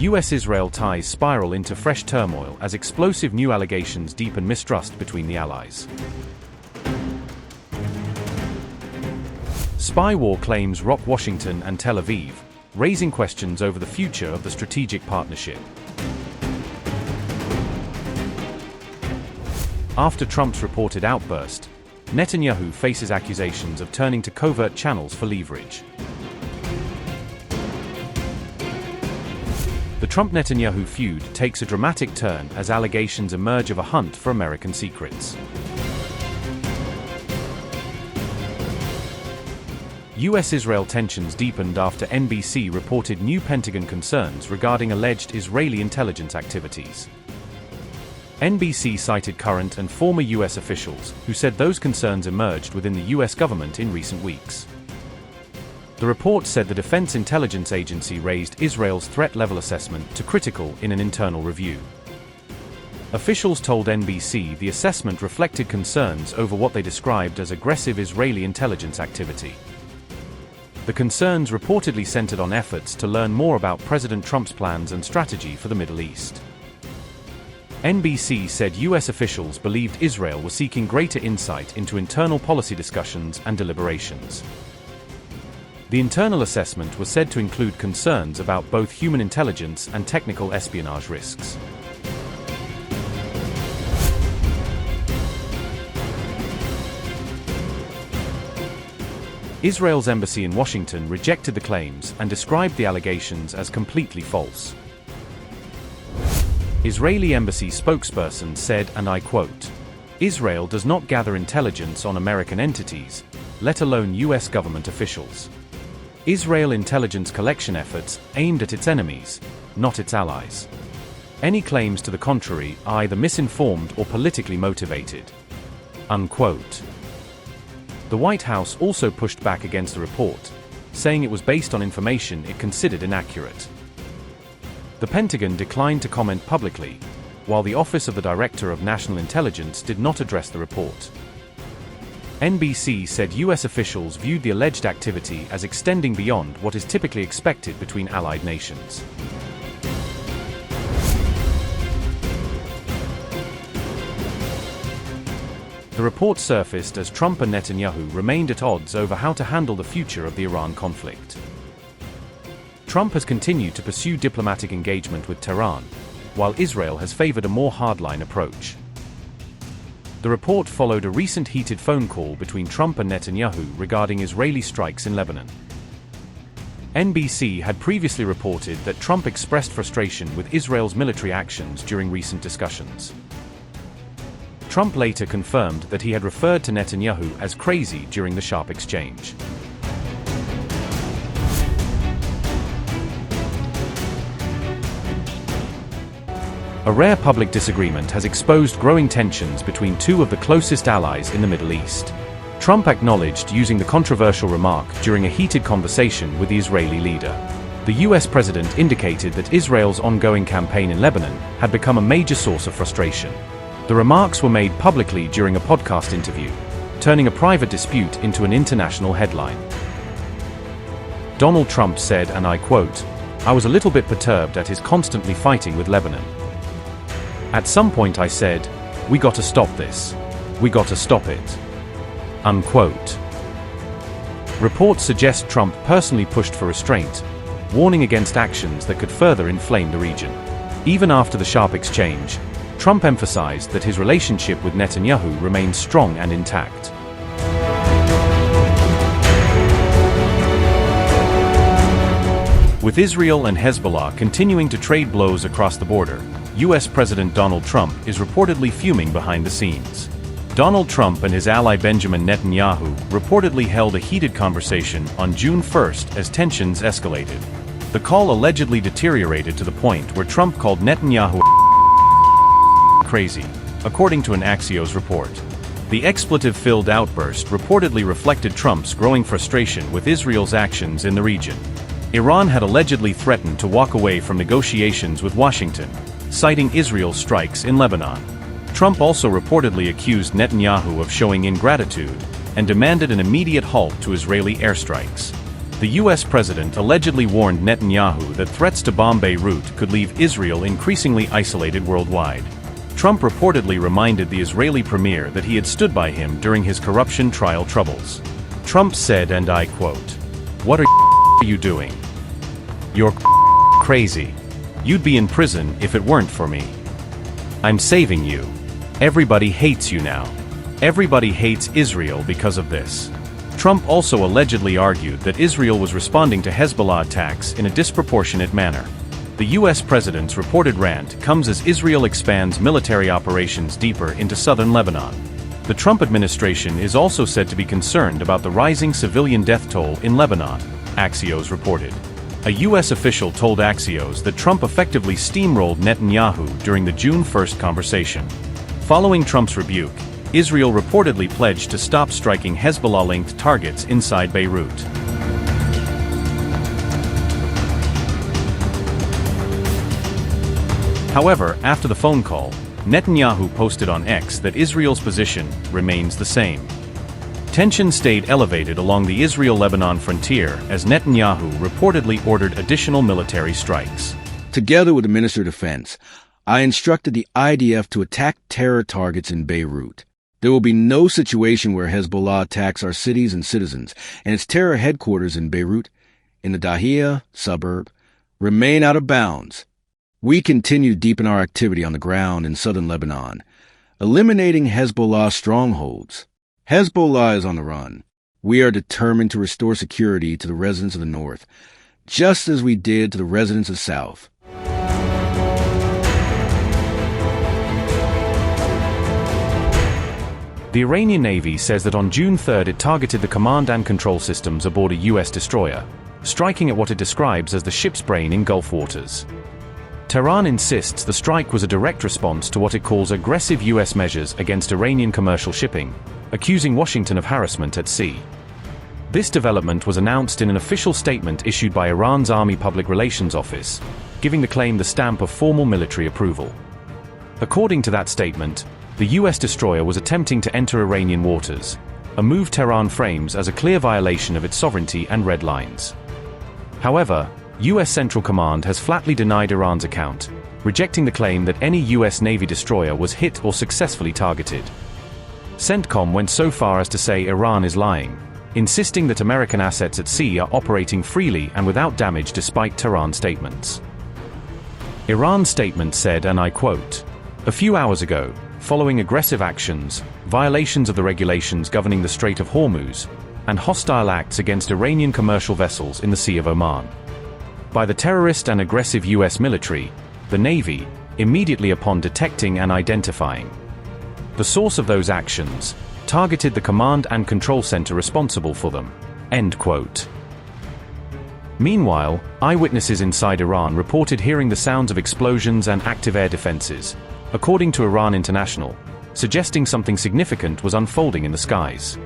US-Israel ties spiral into fresh turmoil as explosive new allegations deepen mistrust between the allies. Spy war claims rock Washington and Tel Aviv, raising questions over the future of the strategic partnership. After Trump's reported outburst, Netanyahu faces accusations of turning to covert channels for leverage. The Trump-Netanyahu feud takes a dramatic turn as allegations emerge of a hunt for American secrets. US-Israel tensions deepened after NBC reported new Pentagon concerns regarding alleged Israeli intelligence activities. NBC cited current and former US officials who said those concerns emerged within the US government in recent weeks. The report said the Defense Intelligence Agency raised Israel's threat level assessment to critical in an internal review. Officials told NBC the assessment reflected concerns over what they described as aggressive Israeli intelligence activity. The concerns reportedly centered on efforts to learn more about President Trump's plans and strategy for the Middle East. NBC said US officials believed Israel was seeking greater insight into internal policy discussions and deliberations. The internal assessment was said to include concerns about both human intelligence and technical espionage risks. Israel's embassy in Washington rejected the claims and described the allegations as completely false. Israeli embassy spokesperson said, and I quote, "Israel does not gather intelligence on American entities, let alone US government officials. Israel intelligence collection efforts aimed at its enemies, not its allies. Any claims to the contrary are either misinformed or politically motivated." Unquote. The White House also pushed back against the report, saying it was based on information it considered inaccurate. The Pentagon declined to comment publicly, while the Office of the Director of National Intelligence did not address the report. NBC said US officials viewed the alleged activity as extending beyond what is typically expected between allied nations. The report surfaced as Trump and Netanyahu remained at odds over how to handle the future of the Iran conflict. Trump has continued to pursue diplomatic engagement with Tehran, while Israel has favored a more hardline approach. The report followed a recent heated phone call between Trump and Netanyahu regarding Israeli strikes in Lebanon. NBC had previously reported that Trump expressed frustration with Israel's military actions during recent discussions. Trump later confirmed that he had referred to Netanyahu as crazy during the sharp exchange. A rare public disagreement has exposed growing tensions between two of the closest allies in the Middle East. Trump acknowledged using the controversial remark during a heated conversation with the Israeli leader. The US president indicated that Israel's ongoing campaign in Lebanon had become a major source of frustration. The remarks were made publicly during a podcast interview, turning a private dispute into an international headline. Donald Trump said, and I quote, "I was a little bit perturbed at his constantly fighting with Lebanon. At some point I said, we got to stop this. We got to stop it." Unquote. Reports suggest Trump personally pushed for restraint, warning against actions that could further inflame the region. Even after the sharp exchange, Trump emphasized that his relationship with Netanyahu remains strong and intact. With Israel and Hezbollah continuing to trade blows across the border, US President Donald Trump is reportedly fuming behind the scenes. Donald Trump and his ally Benjamin Netanyahu reportedly held a heated conversation on June 1st as tensions escalated. The call allegedly deteriorated to the point where Trump called Netanyahu crazy, according to an Axios report. The expletive-filled outburst reportedly reflected Trump's growing frustration with Israel's actions in the region. Iran had allegedly threatened to walk away from negotiations with Washington, citing Israel's strikes in Lebanon. Trump also reportedly accused Netanyahu of showing ingratitude and demanded an immediate halt to Israeli airstrikes. The US president allegedly warned Netanyahu that threats to bomb Beirut could leave Israel increasingly isolated worldwide. Trump reportedly reminded the Israeli premier that he had stood by him during his corruption trial troubles. Trump said, and I quote, "What are you doing? You're crazy. You'd be in prison if it weren't for me. I'm saving you. Everybody hates you now. Everybody hates Israel because of this." Trump also allegedly argued that Israel was responding to Hezbollah attacks in a disproportionate manner. The US president's reported rant comes as Israel expands military operations deeper into southern Lebanon. The Trump administration is also said to be concerned about the rising civilian death toll in Lebanon, Axios reported. A US official told Axios that Trump effectively steamrolled Netanyahu during the June 1 conversation. Following Trump's rebuke, Israel reportedly pledged to stop striking Hezbollah-linked targets inside Beirut. However, after the phone call, Netanyahu posted on X that Israel's position remains the same. Tension stayed elevated along the Israel-Lebanon frontier as Netanyahu reportedly ordered additional military strikes. Together with the Minister of Defense, I instructed the IDF to attack terror targets in Beirut. There will be no situation where Hezbollah attacks our cities and citizens, and its terror headquarters in Beirut, in the Dahia suburb, remain out of bounds. We continue to deepen our activity on the ground in southern Lebanon, eliminating Hezbollah strongholds. Hezbollah is on the run. We are determined to restore security to the residents of the north, just as we did to the residents of the south. The Iranian Navy says that on June 3 it targeted the command and control systems aboard a US destroyer, striking at what it describes as the ship's brain in Gulf waters. Tehran insists the strike was a direct response to what it calls aggressive US measures against Iranian commercial shipping, accusing Washington of harassment at sea. This development was announced in an official statement issued by Iran's Army Public Relations Office, giving the claim the stamp of formal military approval. According to that statement, the US destroyer was attempting to enter Iranian waters, a move Tehran frames as a clear violation of its sovereignty and red lines. However, US Central Command has flatly denied Iran's account, rejecting the claim that any US Navy destroyer was hit or successfully targeted. CENTCOM went so far as to say Iran is lying, insisting that American assets at sea are operating freely and without damage despite Tehran statements. Iran's statement said, and I quote, "A few hours ago, following aggressive actions, violations of the regulations governing the Strait of Hormuz, and hostile acts against Iranian commercial vessels in the Sea of Oman, by the terrorist and aggressive US military, the Navy, immediately upon detecting and identifying the source of those actions, targeted the command and control center responsible for them." End quote. Meanwhile, eyewitnesses inside Iran reported hearing the sounds of explosions and active air defenses, according to Iran International, suggesting something significant was unfolding in the skies.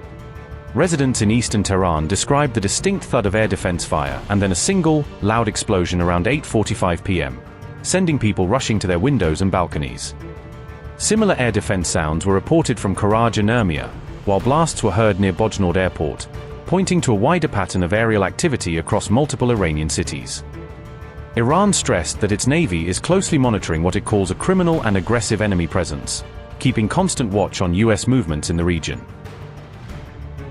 Residents in eastern Tehran described the distinct thud of air defense fire and then a single, loud explosion around 8:45 p.m., sending people rushing to their windows and balconies. Similar air defense sounds were reported from Karaj and Urmia, while blasts were heard near Bojnord Airport, pointing to a wider pattern of aerial activity across multiple Iranian cities. Iran stressed that its navy is closely monitoring what it calls a criminal and aggressive enemy presence, keeping constant watch on US movements in the region.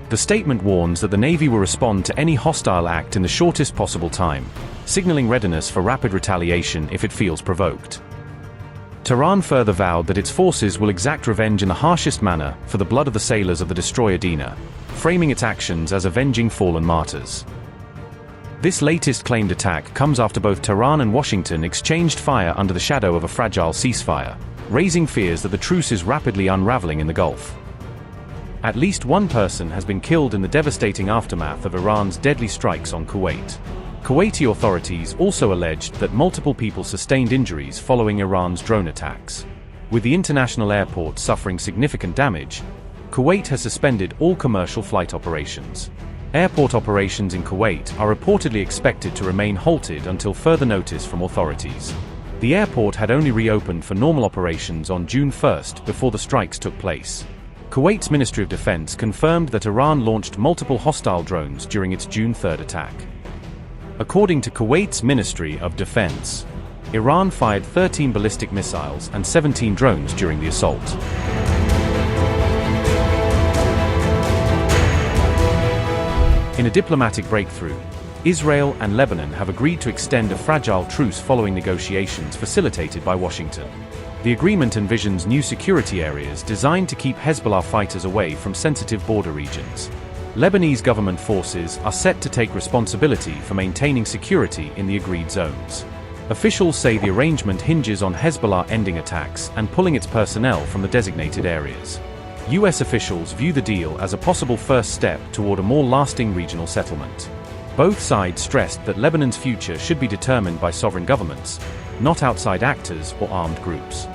The statement warns that the Navy will respond to any hostile act in the shortest possible time, signaling readiness for rapid retaliation if it feels provoked. Tehran further vowed that its forces will exact revenge in the harshest manner for the blood of the sailors of the destroyer Dina, framing its actions as avenging fallen martyrs. This latest claimed attack comes after both Tehran and Washington exchanged fire under the shadow of a fragile ceasefire, raising fears that the truce is rapidly unraveling in the Gulf. At least one person has been killed in the devastating aftermath of Iran's deadly strikes on Kuwait. Kuwaiti authorities also alleged that multiple people sustained injuries following Iran's drone attacks. With the international airport suffering significant damage, Kuwait has suspended all commercial flight operations. Airport operations in Kuwait are reportedly expected to remain halted until further notice from authorities. The airport had only reopened for normal operations on June 1 before the strikes took place. Kuwait's Ministry of Defense confirmed that Iran launched multiple hostile drones during its June 3 attack. According to Kuwait's Ministry of Defense, Iran fired 13 ballistic missiles and 17 drones during the assault. In a diplomatic breakthrough, Israel and Lebanon have agreed to extend a fragile truce following negotiations facilitated by Washington. The agreement envisions new security areas designed to keep Hezbollah fighters away from sensitive border regions. Lebanese government forces are set to take responsibility for maintaining security in the agreed zones. Officials say the arrangement hinges on Hezbollah ending attacks and pulling its personnel from the designated areas. US officials view the deal as a possible first step toward a more lasting regional settlement. Both sides stressed that Lebanon's future should be determined by sovereign governments, not outside actors or armed groups.